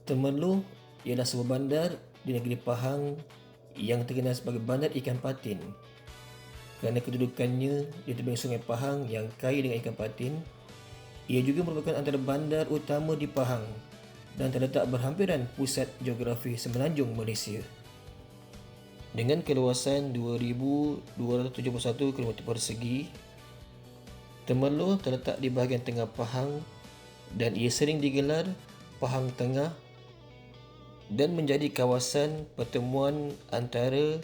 Temerloh ialah sebuah bandar di negeri Pahang yang terkenal sebagai bandar ikan patin. Kerana kedudukannya di tebing sungai Pahang yang kaya dengan ikan patin, ia juga merupakan antara bandar utama di Pahang dan terletak berhampiran pusat geografi Semenanjung Malaysia. Dengan keluasan 2,271 km persegi, Temerloh terletak di bahagian tengah Pahang dan ia sering digelar Pahang Tengah dan menjadi kawasan pertemuan antara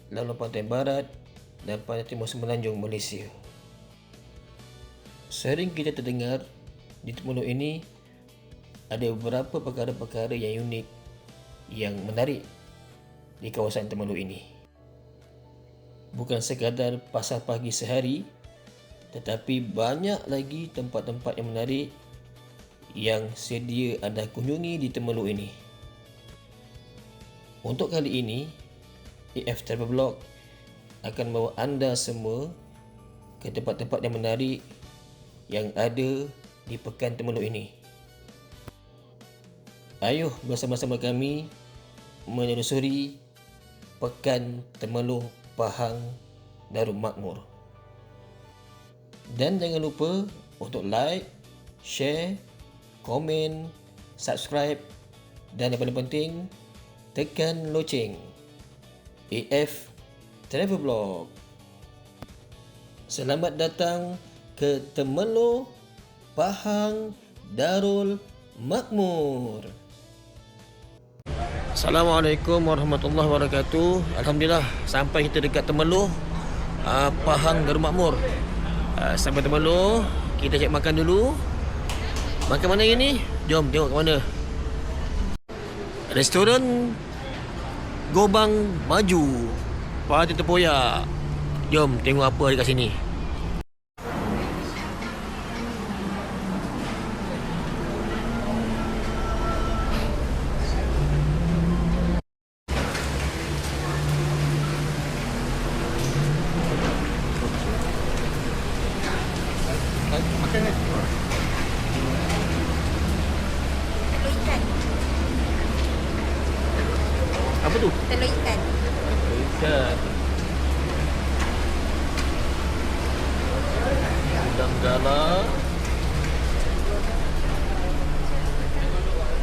laluan pantai barat dan pantai timur Semenanjung Malaysia. Sering kita terdengar di Temerloh ini ada beberapa perkara-perkara yang unik, yang menarik di kawasan Temerloh ini. Bukan sekadar pasar pagi sehari, tetapi banyak lagi tempat-tempat yang menarik yang sedia anda kunjungi di Temerloh ini. Untuk kali ini, AF Travel Blog akan membawa anda semua ke tempat-tempat yang menarik yang ada di Pekan Temerloh ini. Ayuh bersama-sama kami menelusuri Pekan Temerloh Pahang Darul Makmur. Dan jangan lupa untuk like, share, komen, subscribe dan yang paling penting, tekan loceng. AF Travel Blog. Selamat datang ke Temerloh Pahang Darul Makmur. Assalamualaikum warahmatullahi wabarakatuh. Alhamdulillah sampai kita dekat Temerloh Pahang Darul Makmur. Sampai Temerloh, kita cek makan dulu. Makan mana ini? Jom tengok kat mana. Restoran Gobang Maju, Pati Tempoyak. Jom tengok apa ada kat sini. Makan kan? Telur ikan. Apa tu? Telur ikan. Ikan. Udang galah.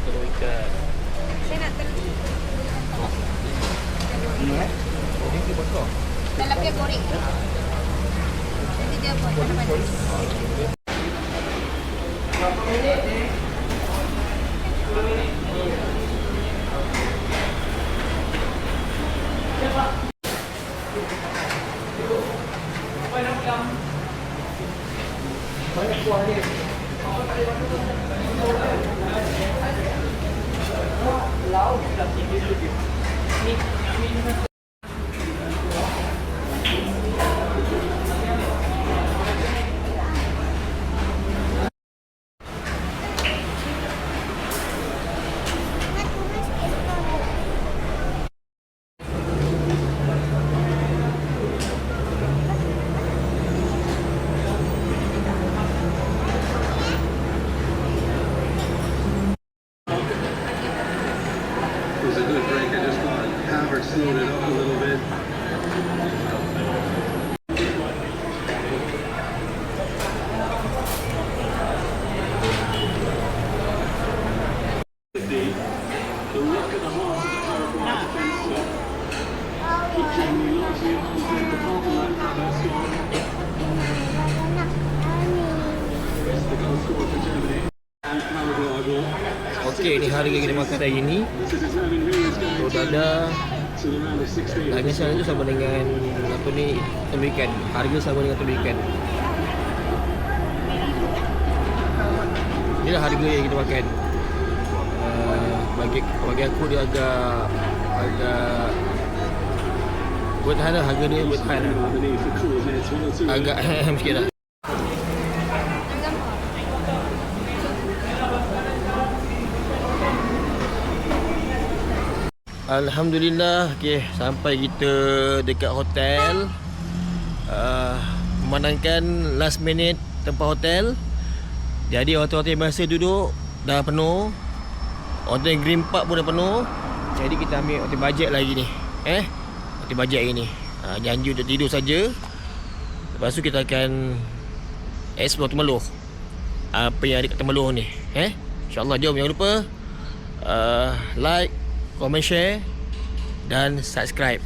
Telur ikan. Saya nak telur. Oh, ini bakar. Dalam dia goreng. Nanti dia buat panas-panas. Banyak kuah dia. Lauk dah tinggi dulu. Ni was a good break. I just thought Havertz slowed it up a little bit. The look at the horse is Jamie Lossie on the compliment for that score. The goal scored for Germany. And Paraguay. okey, ni harga kita makan hari ni. To determine who is going Telur dadah. to the round of 16. Harga sekarang tu sama dengan apa ni, telur ikan. Harga sama dengan telur ikan. Inilah harga yang kita makan. Bagi aku dia agak buat tahan lah, harga dia buat tahan lah. Underneath the cool heads, 1 or 2. Agak sikit lah. Alhamdulillah, okey, sampai kita dekat hotel. Memandangkan last minute tempat hotel. Jadi hotel-hotel biasa duduk dah penuh. Hotel Green Park pun dah penuh. Jadi kita ambil hotel bajet lagi ni. Hotel bajet lagi ni. Janji untuk tidur saja. Lepas tu kita akan explore Temerloh. Apa yang ada kat Temerloh ni. InsyaAllah jom, jangan lupa like, comment, share dan subscribe.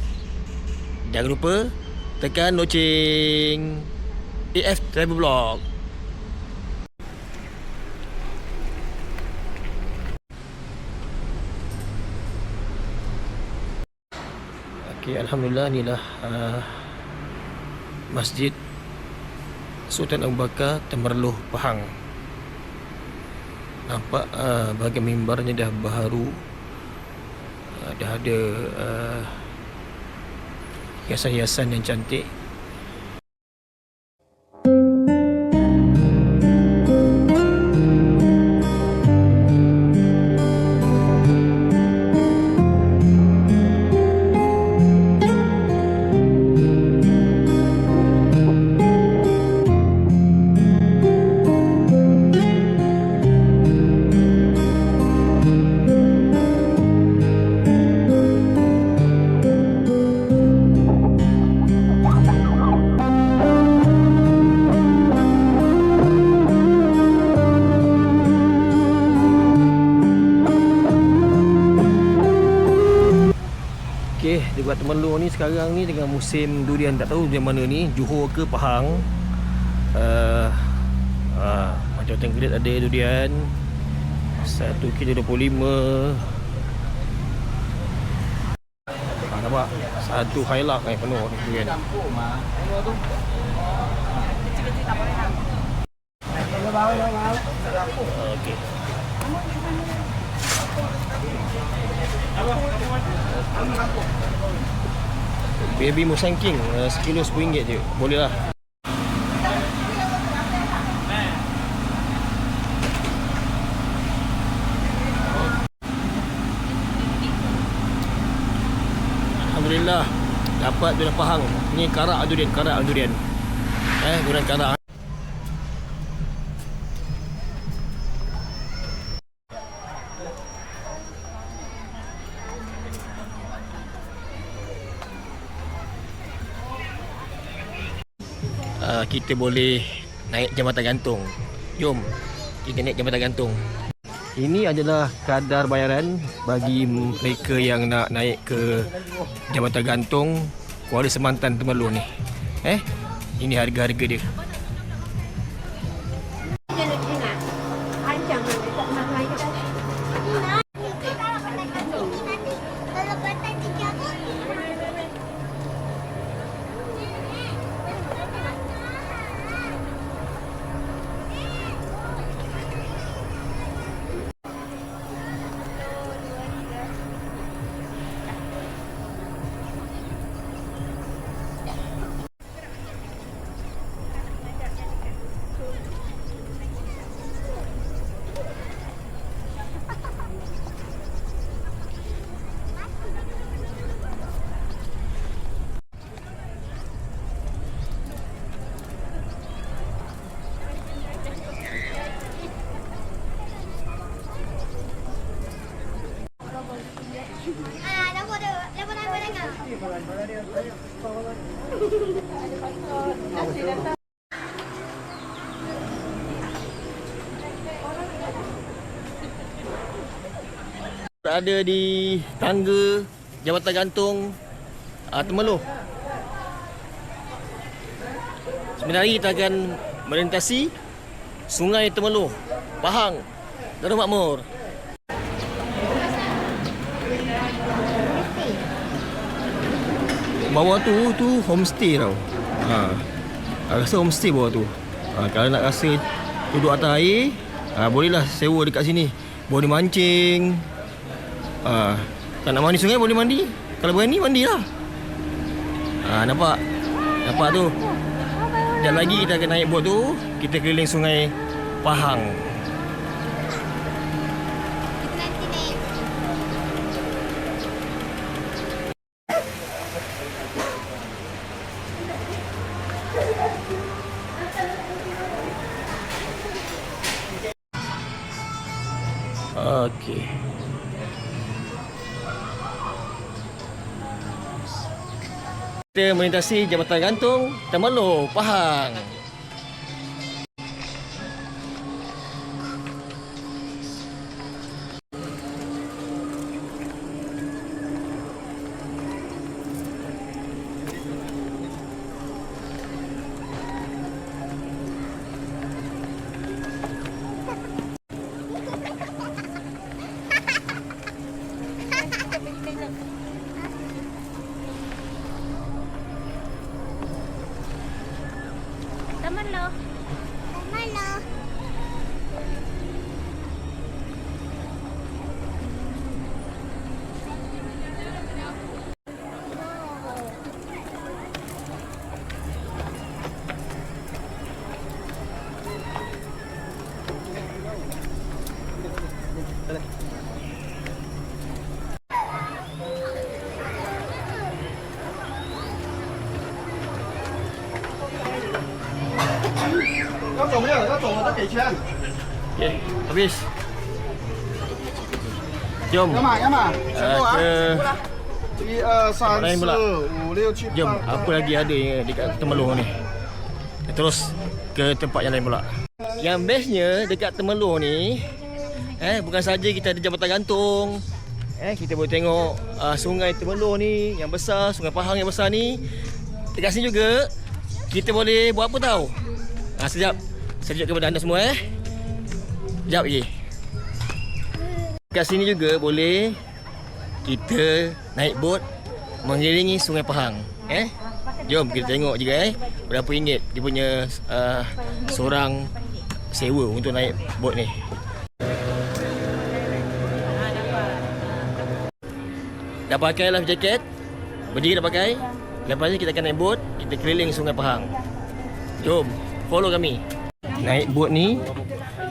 Jangan lupa tekan loceng AF Travel Vlog. Okay, Alhamdulillah, inilah Masjid Sultan Abu Bakar Temerloh Pahang. Nampak bahagian mimbarnya dah baharu, dah ada hiasan-hiasan yang cantik. Okey, dekat Temerloh ni sekarang ni tengah musim durian. Tak tahu durian mana ni, Johor ke Pahang. Macam Tenggelit ada durian 1 kilo 25. Nampak? Satu hailak penuh ni durian. Okey. Baby Musang King sekilo RM10 je. Boleh lah. Alhamdulillah dapat durian Pahang. Ni karak durian, durian karak. Kita boleh naik jambatan gantung. Jom kita naik jambatan gantung. Ini adalah kadar bayaran bagi mereka yang nak naik ke jambatan gantung Kuala Semantan Temerloh ni. Ini harga-harga dia. Berada di tangga jambatan gantung Temerloh. Sebenarnya kita akan melintasi Sungai Temerloh, Pahang, Darul Makmur. Bawah tu homestay tau. Rasa homestay bawah tu. Kalau nak rasa duduk atas air, bolehlah sewa dekat sini. Boleh mancing. Tak nak mandi sungai boleh mandi. Kalau berani mandilah. Nampak? Nampak tu. Sekejap lagi kita akan naik bot tu. Kita keliling Sungai Pahang. Okey. Kita melintasi Jambatan Gantung Temerloh, Pahang. Taman lo. Okey, habis. Jom. 要买要买，全部啊！ Ke 1、2、3、lain pula. 4、5、6、7、 jom, 8。 apa lagi ada dekat Temerloh ni? Terus ke tempat yang lain pula. Yang bestnya dekat Temerloh ni, bukan saja kita ada Jambatan Gantung. Kita boleh tengok sungai Temerloh ni yang besar, Sungai Pahang yang besar ni. Dekat sini juga kita boleh buat apa tahu? Sekejap. Saya tunjuk kepada anda semua Sekejap lagi. Dekat sini juga boleh kita naik bot mengelilingi Sungai Pahang. Jom kita tengok juga berapa ringgit dia punya seorang sewa untuk naik bot ni. Dah pakai life jacket, berdiri dah pakai. Lepas ni kita akan naik bot, kita keliling Sungai Pahang. Jom, follow kami. Naik bot ni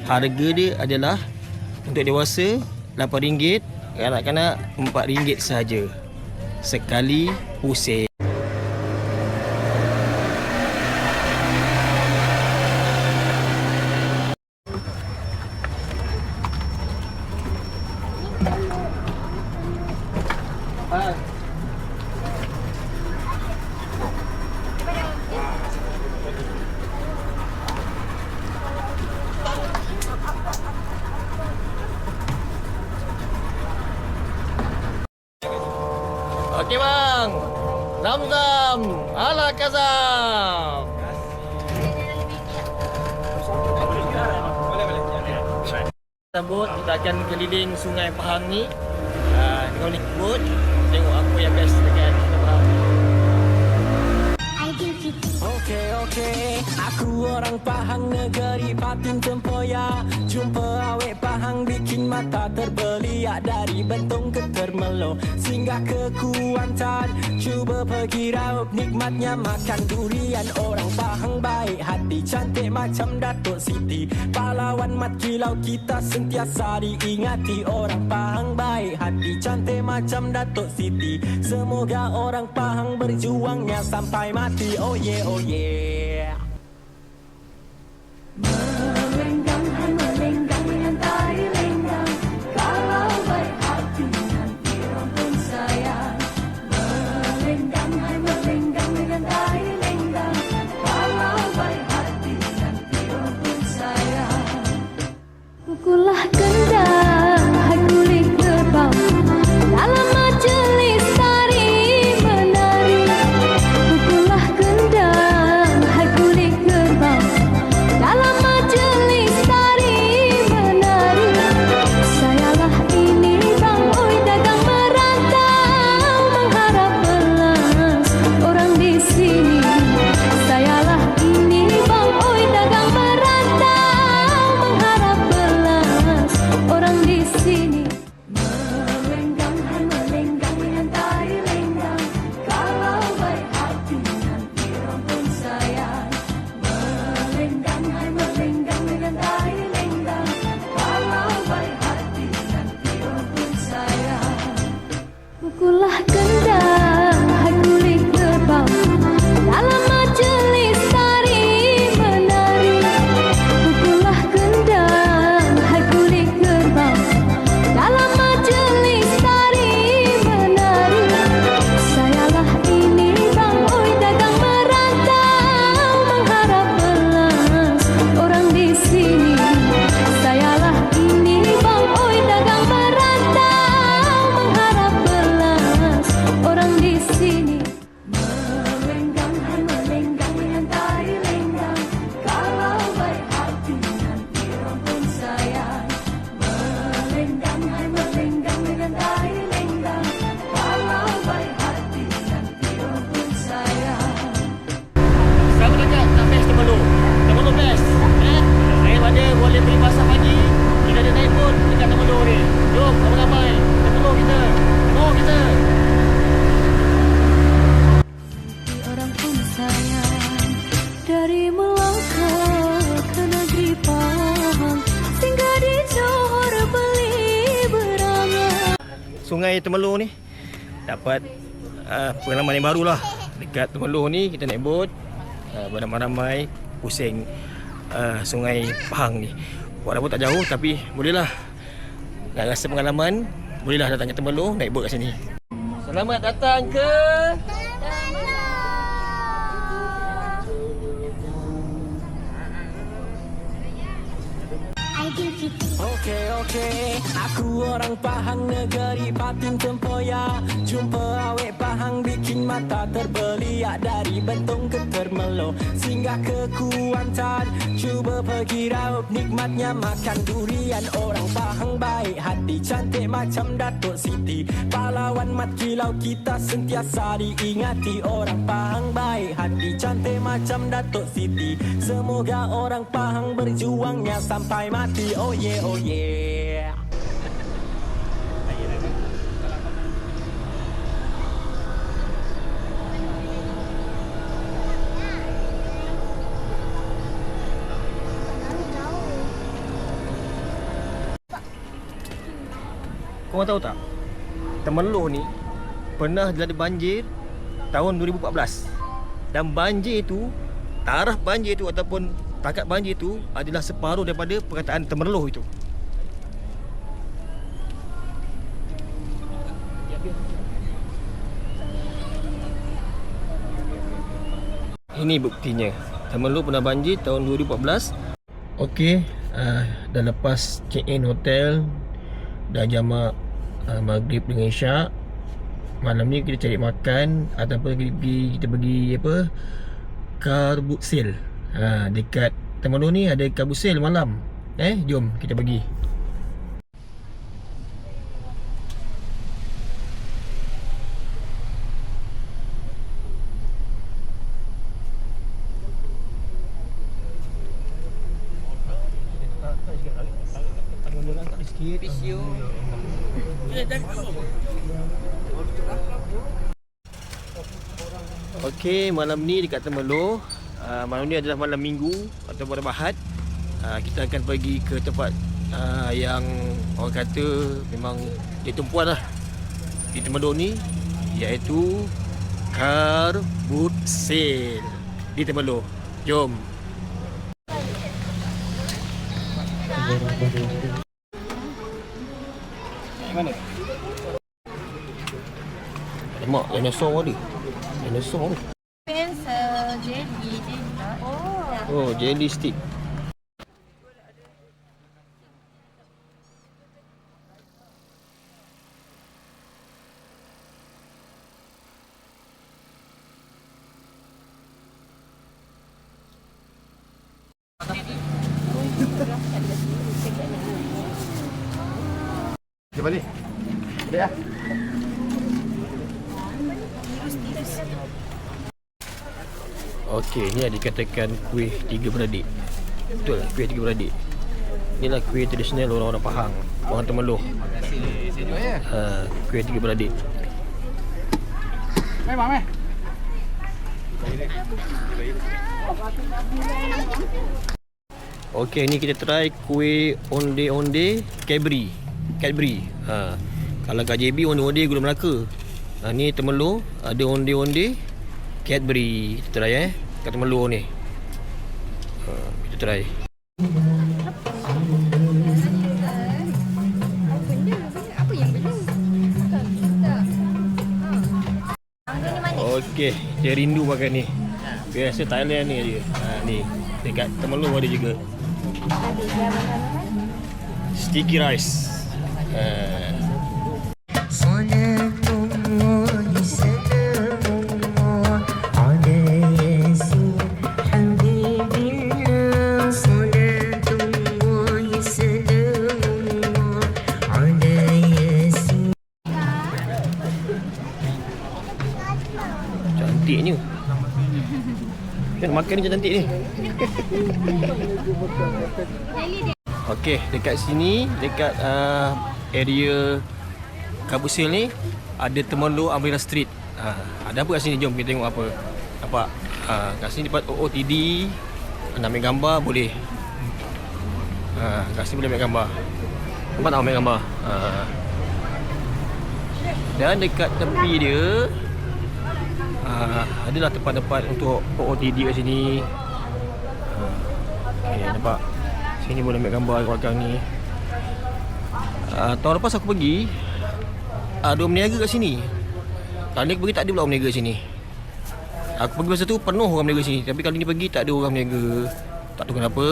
harga dia adalah untuk dewasa RM8, kanak-kanak RM4 sahaja sekali pusing. Okey bang. Zam-zam ala Kazam. Bot kita akan keliling Sungai Pahang ni. Dengan ni bot tengok apa yang best dekat Sungai Pahang. Okey, aku orang Pahang, negeri patin tempoyak. Jumpa awek Pahang bikin mata terbeliak. Dari Bentong ke Temerloh singgah ke Kuantan, cuba pergi raup nikmatnya makan durian. Orang Pahang baik hati, cantik macam Datuk Siti. Pahlawan mat kilau kita sentiasa diingati. Orang Pahang baik hati, cantik macam Datuk Siti. Semoga orang Pahang berjuangnya sampai mati. Oh yeah, oh yeah. Melenggang, hai melenggang dengan tari lenggang. Kalau baik hati nanti orang pun sayang. Melenggang, hai melenggang dengan tari lenggang. Kalau baik hati nanti orang pun sayang. Pukullah kendang, hai kulit terbang. Dalam majelis tari menari. Pukullah kendang, hai kulit melenggang, hai melenggang dengan tari lenggang. Kalau baik hati nanti orang pun sayang. Selamat dekat nak best Temerloh. Temerloh best. Daripada boleh beli pasar pagi, kita ada naik pun dekat Temerloh ni. Jom ramai-ramai. Temerloh kita. Temerloh kita. Orang pun sayang dari Melaka ke negeri Pahang, singgah di Johor beli berangan. Sungai Temerloh ni dapat pengalaman yang baru lah. Dekat Temerloh ni kita naik bot beramai-ramai pusing Sungai Pahang ni. Walaupun tak jauh tapi bolehlah nak rasa pengalaman, bolehlah datang ke Temerloh naik bot kat sini. Selamat datang ke Okey, aku orang Pahang negeri patin tempoyak. Jumpa awek Pahang bikin mata terbeliak. Dari Bentong ke Temerloh singgah ke Kuantan, cuba pergi raup nikmatnya makan durian. Orang Pahang baik hati, cantik macam Datuk Siti. Pahlawan mat kilau kita sentiasa diingati. Orang Pahang baik hati, cantik macam Datuk Siti. Semoga orang Pahang berjuangnya sampai mati. Oh yeah, oh yeah. Korang tahu tak, Temerloh ni pernah jadi banjir tahun 2014. Dan banjir tu, taraf banjir tu ataupun takat banjir tu adalah separuh daripada perkataan Temerloh itu. Ini buktinya. Temerloh pernah banjir tahun 2014. Okey, dah lepas check in hotel, dah jamak maghrib dengan isyak. Malam ni kita cari makan ataupun kita pergi apa, car boot sale. Dekat Temerloh ni ada car boot sale malam. Jom kita pergi. Okey, malam ni dekat Temerloh, malam ni adalah malam Minggu atau pada Ahad. Kita akan pergi ke tempat yang orang kata memang dia tumpuan lah di Temerloh ni, iaitu car boot sale di Temerloh. Jom. Mana? Lemak dinosaur ada. Dinosaur ni. Jelly je. Oh, jelly stick. Jom balik. Balik lah. Okey, ni ada dikatakan kuih tiga beradik. Betul, kuih tiga beradik. Inilah kuih tradisional orang-orang Pahang, orang Temerloh. Kuih tiga beradik. Meh. Okey, ni kita try kuih onde-onde Cadbury. Kalau kat JB onde-onde gula Melaka. Ni Temerloh ada onde-onde Cadbury. Kita try kat Temerloh ni. Kita try. Apa yang belum? Okey, dia rindu makan ni. Biasa Thailand ni aja. Ni dekat Temerloh ada juga. Sticky rice. cantiknya. Kan makan macam cantik ni. Okey, dekat sini, dekat area Kabusel ni ada Temerloh Umbrella Street. Ada apa kat sini? Jom kita tengok apa. Nampak? Kat sini dapat OOTD. Nak ambil gambar boleh. Kat sini boleh ambil gambar. Nampak tak ambil gambar? Dan dekat tepi dia adalah tempat-tempat untuk OOTD kat sini. Okay, nampak? Sini boleh ambil gambar kat belakang ni. Tahun lepas aku pergi, ada orang berniaga kat sini. Kali ni aku pergi tak ada pula orang berniaga kat sini. Aku pergi masa tu penuh orang berniaga sini. Tapi kali ni pergi tak ada orang berniaga. Tak tahu kenapa.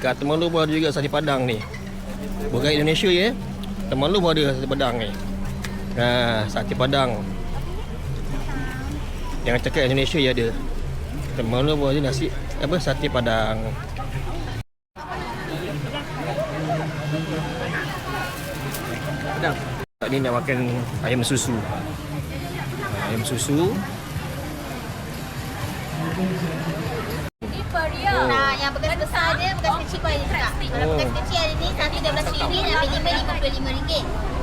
Kat Temerloh pun ada juga sate padang ni. Bukan Indonesia ya. Temerloh pun ada sate padang ni. Sate padang. Jangan cakap Indonesia ya ada. Temerloh pun ada nasi sate padang. Padang. Tak ni nak makan ayam susu. Ayam susu. Nah, yang bekas besar dia, bekas kecil pun ada juga. Kalau bekas kecil hari ni, satu RM12, yang RM5, RM55.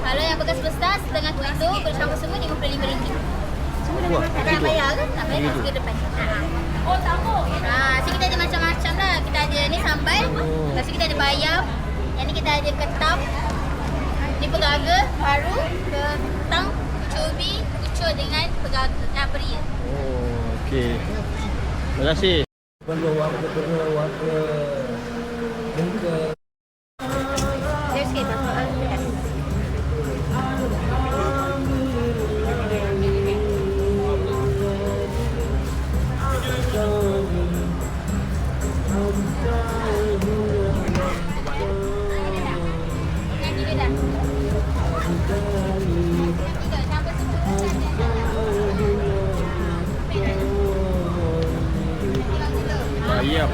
Kalau yang bekas besar, setengah kilo, bersama semua RM55. Tak nak bayar ke? Tak bayar, masuk ke depan. Oh, sama. So kita ada macam-macam lah. Kita ada ni sambal, lepas tu kita ada bayam. Yang ni kita ada ketam. Ni pegaga, paru, kentang, kucur ubi, kucur dengan pegaga, peria. Oh, okey. Terima kasih. Perlu warna muka. Dia sikit tak? Bayam.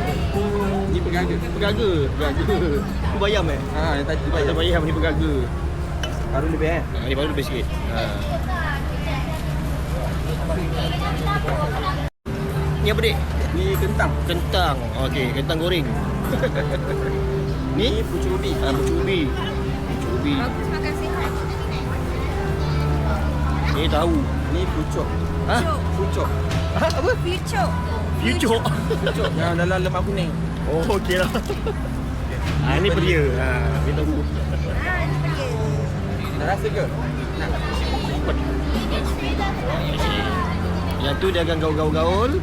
Ni pegaga. Pegaga. Itu bayam Yang tadi tu Bayam. Bayam ni pegaga. Baru lebih Ni baru lebih sikit. Ni apa dik? Ni kentang. Kentang. Okey, kentang goreng. Ni pucuk ubi. pucuk ubi. Pucuk ubi. Bagus makan sihat. Ni tahu. Ni pucuk. Pucuk. Apa? Pucuk. Pucuk. Pucuk yang dalam lemak kuning. Oh, okeylah. Ni peria. Ni tahu. Dah rasa ke? Yang tu dia akan gaul-gaul.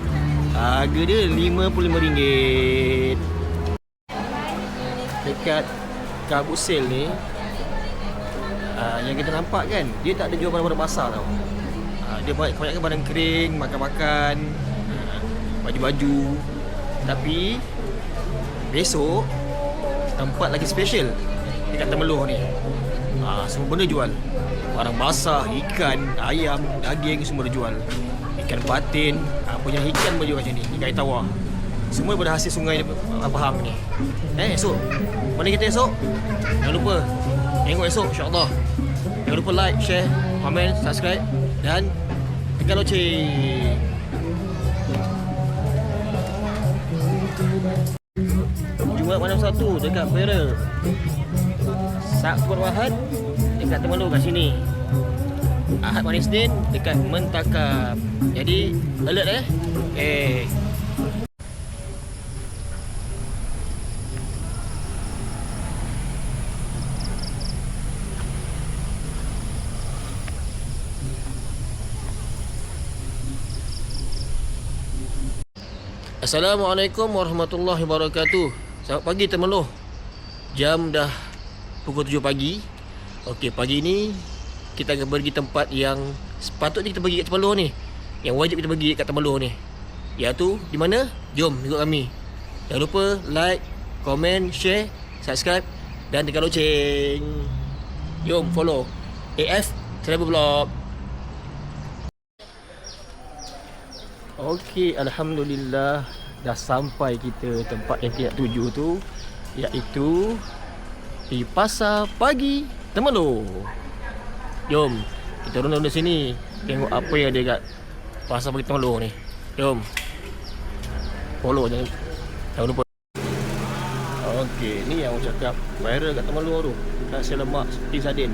Harga dia RM55. Dekat Kabusel ni, yang kita nampak kan, dia tak ada jual barang-barang basah tau. Dia kebanyakan barang kering, makan-makan, baju-baju. Tapi besok tempat lagi special dekat Temerloh ni. Semua benda jual. Barang basah, ikan, ayam, daging semua dia jual. Ikan patin, punya ikan pun jual macam ni. Ikan air tawar. Semua daripada hasil sungai Pahang ni. Esok mana kita esok? Jangan lupa tengok esok insya-Allah. Jangan lupa like, share, komen, subscribe dan tekan loceng. Jumaat malam satu dekat Perak. Sabtu Ahad dekat Temerloh kat sini. Ahad malam Isnin dekat Mentakap. Jadi alert Assalamualaikum warahmatullahi wabarakatuh. Selamat pagi Temerloh. Jam dah pukul 7 pagi. Okey, pagi ni kita akan pergi tempat yang sepatutnya kita pergi kat Temerloh ni. Yang wajib kita pergi kat Temerloh ni. Iaitu di mana? Jom ikut kami. Jangan lupa like, komen, share, subscribe dan tekan loceng. Jom follow AF Travel Vlog. Okey, alhamdulillah dah sampai kita tempat yang kita tuju tu, iaitu di Pasar Pagi Temerloh. Jom kita ronda-ronda sini, tengok apa yang ada kat Pasar Pagi Temerloh ni. Jom follow, jangan lupa. Okey, ni yang aku cakap viral kat Temerloh tu, nasi lemak seperti sardin.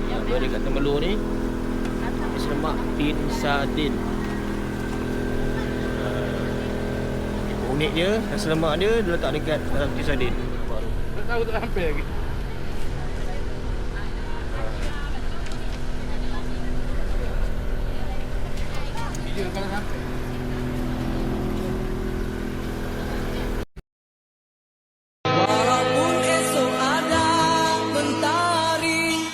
Yang ada kat Temerloh ni nasi lemak tin sardin. Unik dia, nasi lemak dia letak dekat dalam tin sardin. Tak tahu tak sampai lagi. Video kalau sampai. Walaupun esok ada mentari,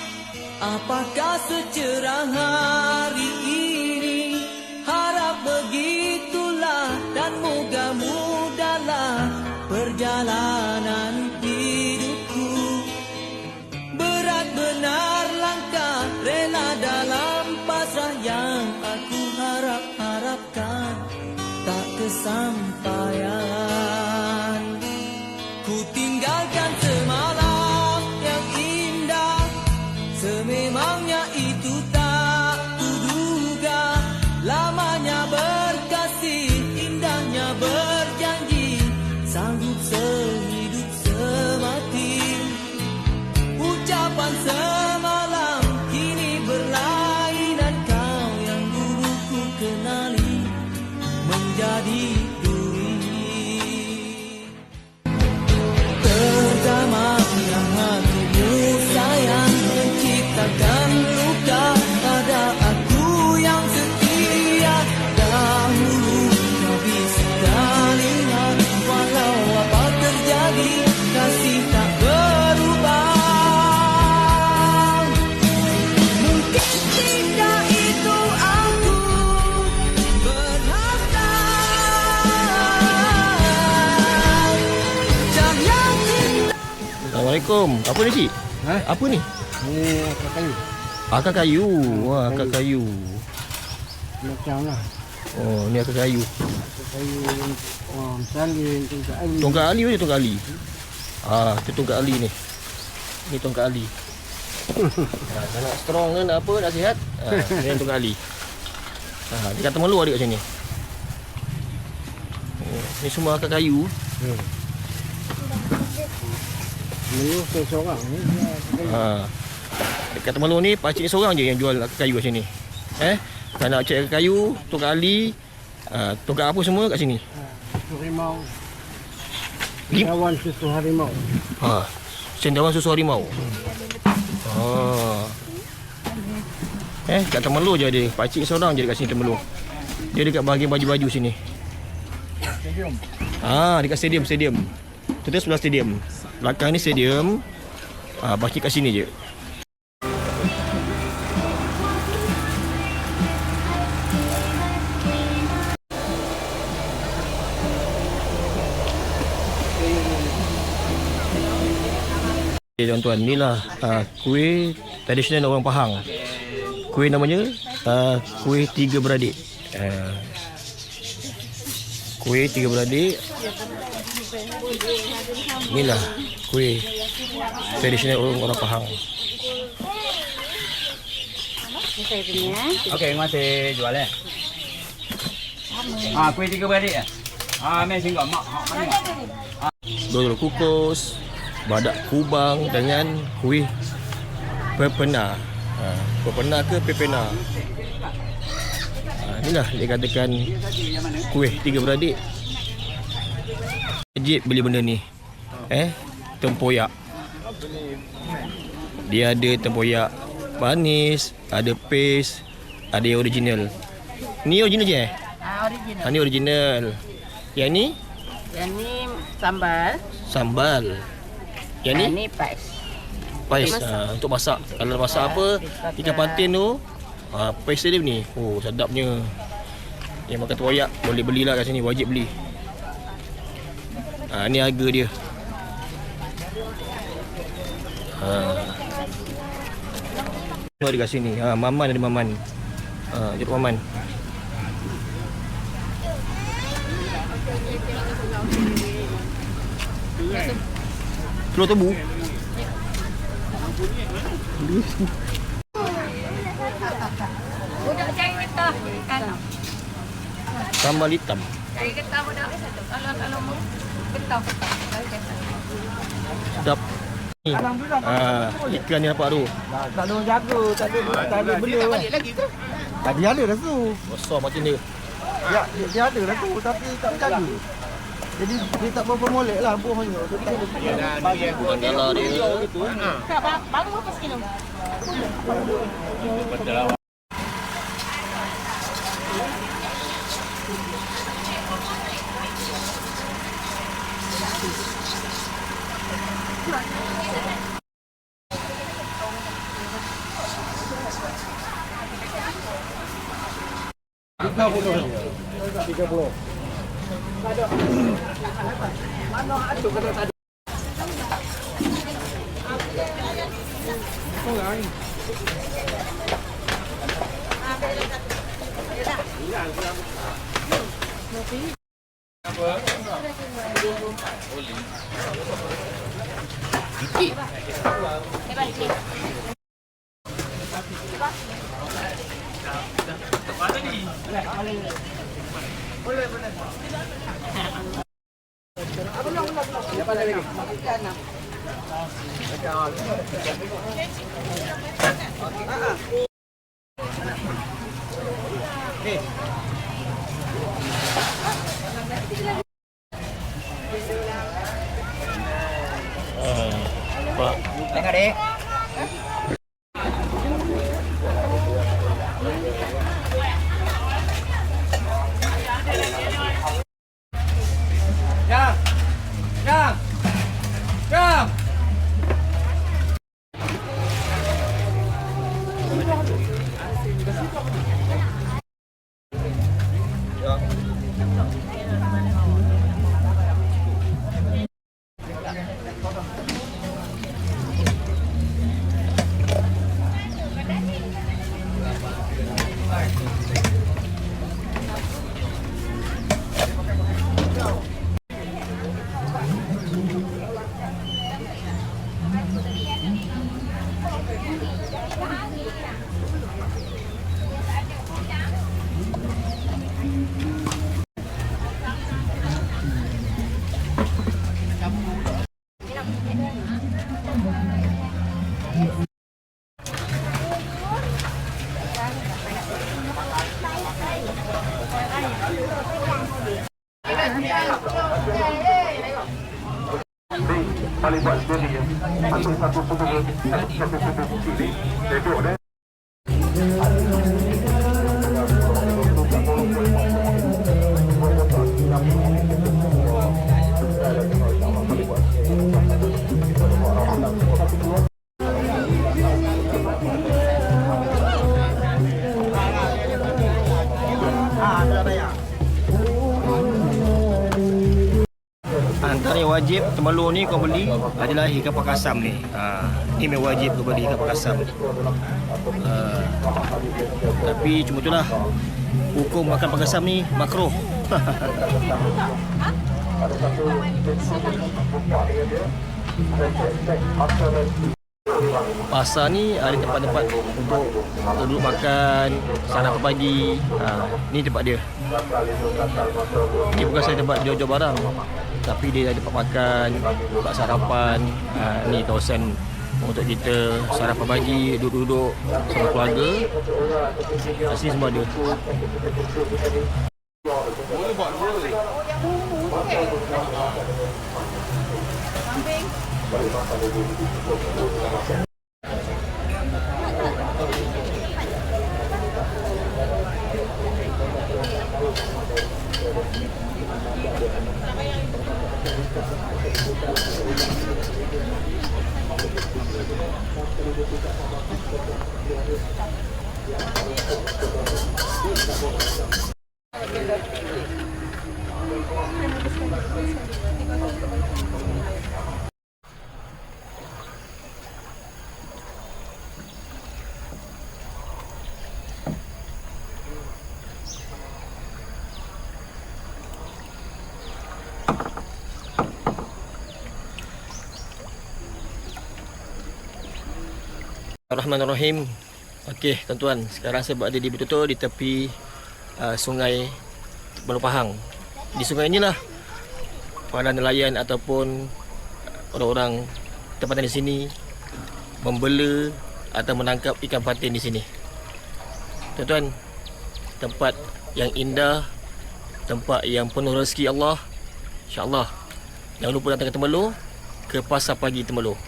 apakah secerah hari ini? Harap begitulah dan moga-mudahlah perjalanan hidupku. Berat benar langkah rela dalam pasrah yang aku harap-harapkan tak kesampaian. Ku tinggalkan semalam yang indah, sememangnya itu tak kuduga. Lamanya berkasih, indahnya berjanji, sanggup sehidup semati. Ucapan semalam kini berlainan, kau yang dulu ku kenali menjadi duri. Terjamahnya hatimu sayang, menciptakan luka pada aku yang setia. Dahulu kau bisa lihat, walau apa terjadi, kasih tak berubah. Mungkin tidak itu aku berharga. Jam yang indah. Assalamualaikum. Apa ni cik? Apa ni? Ni akar kayu. Akar kayu. Wah, akar kayu. Macam lah. Oh, ni akar kayu. Akar kayu salin, tungkat ali. Tongkat ali macam tongkat ali. Itu tongkat ali ni. Ni tongkat ali. Nak strong ke nak apa, nak sihat. Ni tongkat ali. Dekat Temerloh ada kat sini. Ni semua akar kayu. Menu seorang ni. Dekat Temerloh ni pakcik ni seorang je yang jual akar kayu kat sini. Kalau nak cek akar kayu, tongkat ali, tongkat apa semua kat sini. Susu harimau. Cendawan susu harimau. Cendawan susu harimau. Kat Temerloh je ada. Pakcik seorang je dekat sini Temerloh. Dia dekat bahagian baju-baju sini. Stadium. Dekat stadium. Tu sebelah stadium. Belakang ni stadium. Pakcik kat sini je. Okay, tuan-tuan, inilah kuih tradisional orang Pahang. Kuih namanya kuih tiga beradik. Kuih tiga beradik. Inilah kuih tradisional orang Pahang. Okey, terima kasih jual eh. Kuih tiga beradik eh. Mai singgah mak mana? Dodol kukus, badak kubang dengan kuih pepena. Pepena ke pepena. Inilah dia katakan kuih tiga beradik. Wajib beli benda ni. Tempoyak. Dia ada tempoyak manis, ada paste, ada yang original. Ni original je Original. Ni original. Yang ni? Yang ni sambal. Sambal. Yang ni? Ni pais. Paste untuk masak. Kalau masak apa, ikan patin tu paste dia ni. Oh, sedapnya. Yang makan tempoyak boleh belilah kat sini, wajib beli. Ni harga dia. Ada kat sini. Maman ada Maman. Jemput Maman. Telur tebu. Budak cari getah ikan. Sambal hitam. Cari getah budak. Kalau mau getah. Sedap. Ni. Ikan ni dapat tu. Tak ada orang jaga, tak ada benda kan. Tadi ada dah tu. Besar macam dia. Ya, dia ada dah tu tapi tak berjaga. Jadi dia tak berapa molek lah buahnya. Gala dia. Baru berapa sekilo? Tengok dek. Jam. Jam. Jam. Paling buat sendiri ya. Satu pukul kiri, duduk deh. Antara yang wajib temelur ni kau beli adalah ikan pakasam ni. Ni memang wajib kau beli ikan pakasam. Tapi cuma itulah, hukum makan pakasam ni makruh. Pasar ni ada tempat-tempat untuk duduk makan, sarapan pagi. Ni tempat dia. Ni bukan saya tempat jual-jual barang, tapi dia ada tempat makan, tempat sarapan. Ni kawasan untuk kita sarapan pagi, duduk-duduk sama keluarga. Kat sini semua ada. Bismillahirrahmanirrahim. Okey, tuan-tuan, sekarang saya berada di betul-betul di tepi sungai Teluk Pahang. Di sungai inilah para nelayan ataupun orang-orang tempatan di sini membela atau menangkap ikan patin di sini. Tuan-tuan, tempat yang indah, tempat yang penuh rezeki Allah. InsyaAllah, jangan lupa datang ke Temerloh, ke Pasar Pagi Temerloh.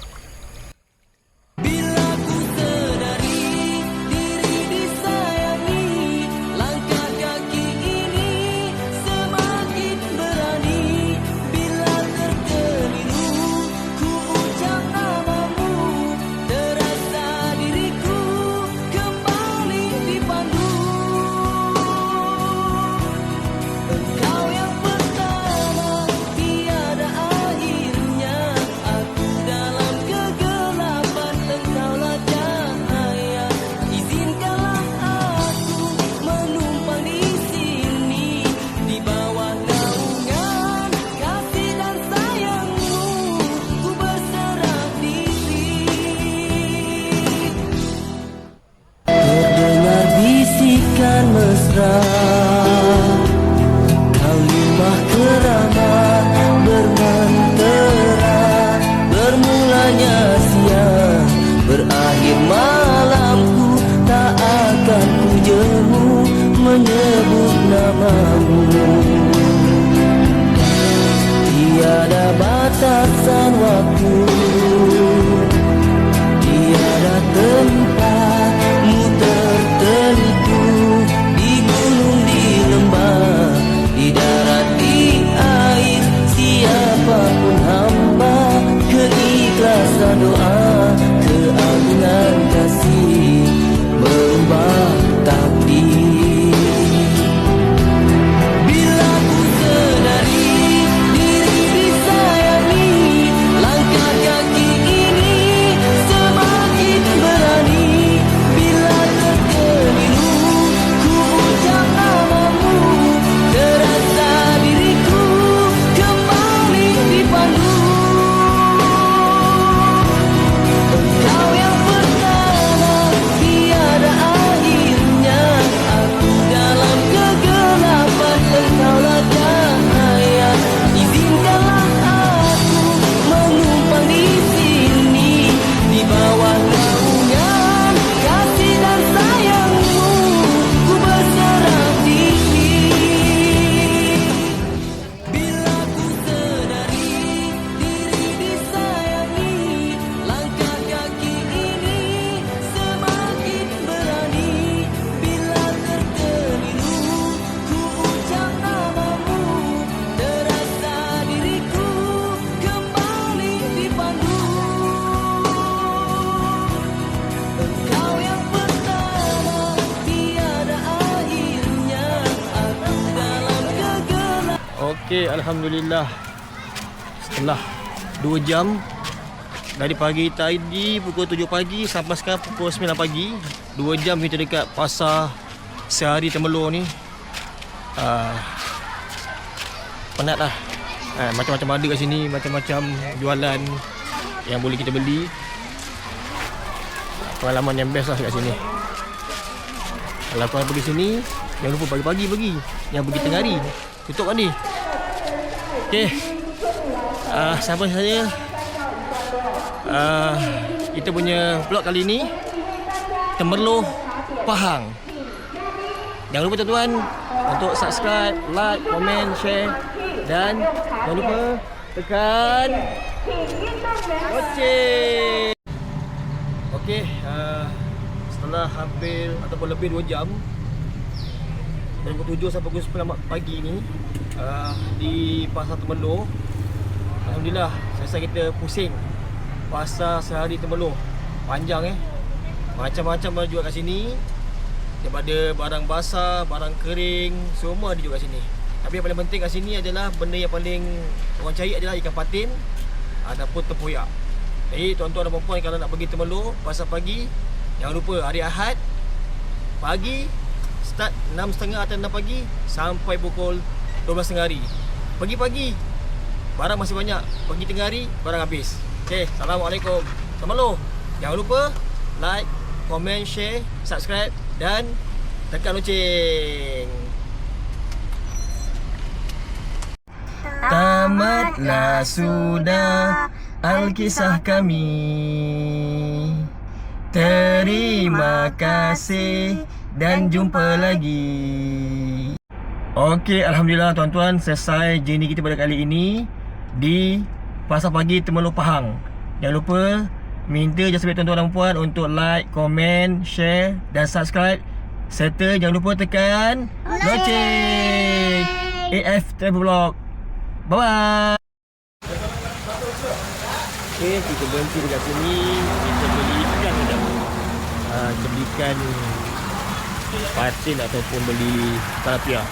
mesra, kalimah keramat bermantera, bermulanya siang, berakhir malamku, tak akan ku jemu menyebut namamu. Tiada batasan waktu, tiada tempatmu tertentu, di gunung, di lembah, di darat, di air, siapapun hamba, keikhlasan doa, keagungan kasih merubah takdir. Okey, alhamdulillah. Setelah 2 jam dari pagi tadi pukul 7 pagi sampai sekarang pukul 9 pagi, 2 jam kita dekat pasar sehari Temerloh ni. Penat lah. Macam-macam ada kat sini, macam-macam jualan yang boleh kita beli. Pengalaman yang best lah kat sini. Kalau korang pergi sini, jangan lupa pagi-pagi pergi. Yang pergi tengah hari, tutup kan ni. Okey, sampai saya kita punya vlog kali ni Temerloh Pahang. Jangan lupa tuan-tuan untuk subscribe, like, komen, share, dan jangan lupa tekan loceng. Okey, setelah hampir ataupun lebih 2 jam dari pukul 7 sampai pukul 9 pagi ni di Pasar Temerloh, alhamdulillah selesai kita pusing pasar sehari Temerloh. Panjang macam-macam barang jual kat sini. Daripada barang basah, barang kering, semua dijual kat sini. Tapi yang paling penting kat sini adalah benda yang paling orang cari adalah ikan patin ataupun tempoyak. Jadi tuan-tuan dan puan-puan kalau nak pergi Temerloh pasar pagi, jangan lupa hari Ahad pagi start 6.30 atau 6 pagi sampai pukul 12.30 hari. Pergi pagi barang masih banyak, pergi tengah hari barang habis. Okey, Assalamualaikum. Temerloh. Jangan lupa like, komen, share, subscribe dan tekan loceng. Tamatlah sudah Alkisah kami. Terima kasih dan jumpa lagi. Okey, alhamdulillah tuan-tuan, selesai journey kita pada kali ini di Pasar Pagi Temerloh Pahang. Jangan lupa minta jasa baik tuan-tuan dan puan untuk like, komen, share dan subscribe. Serta jangan lupa tekan loceng. AF Travel Vlog. Bye-bye. Okay, kita berhenti dekat sini. Kita beli ikan dah. Kita beli ikan patin ataupun beli tilapia.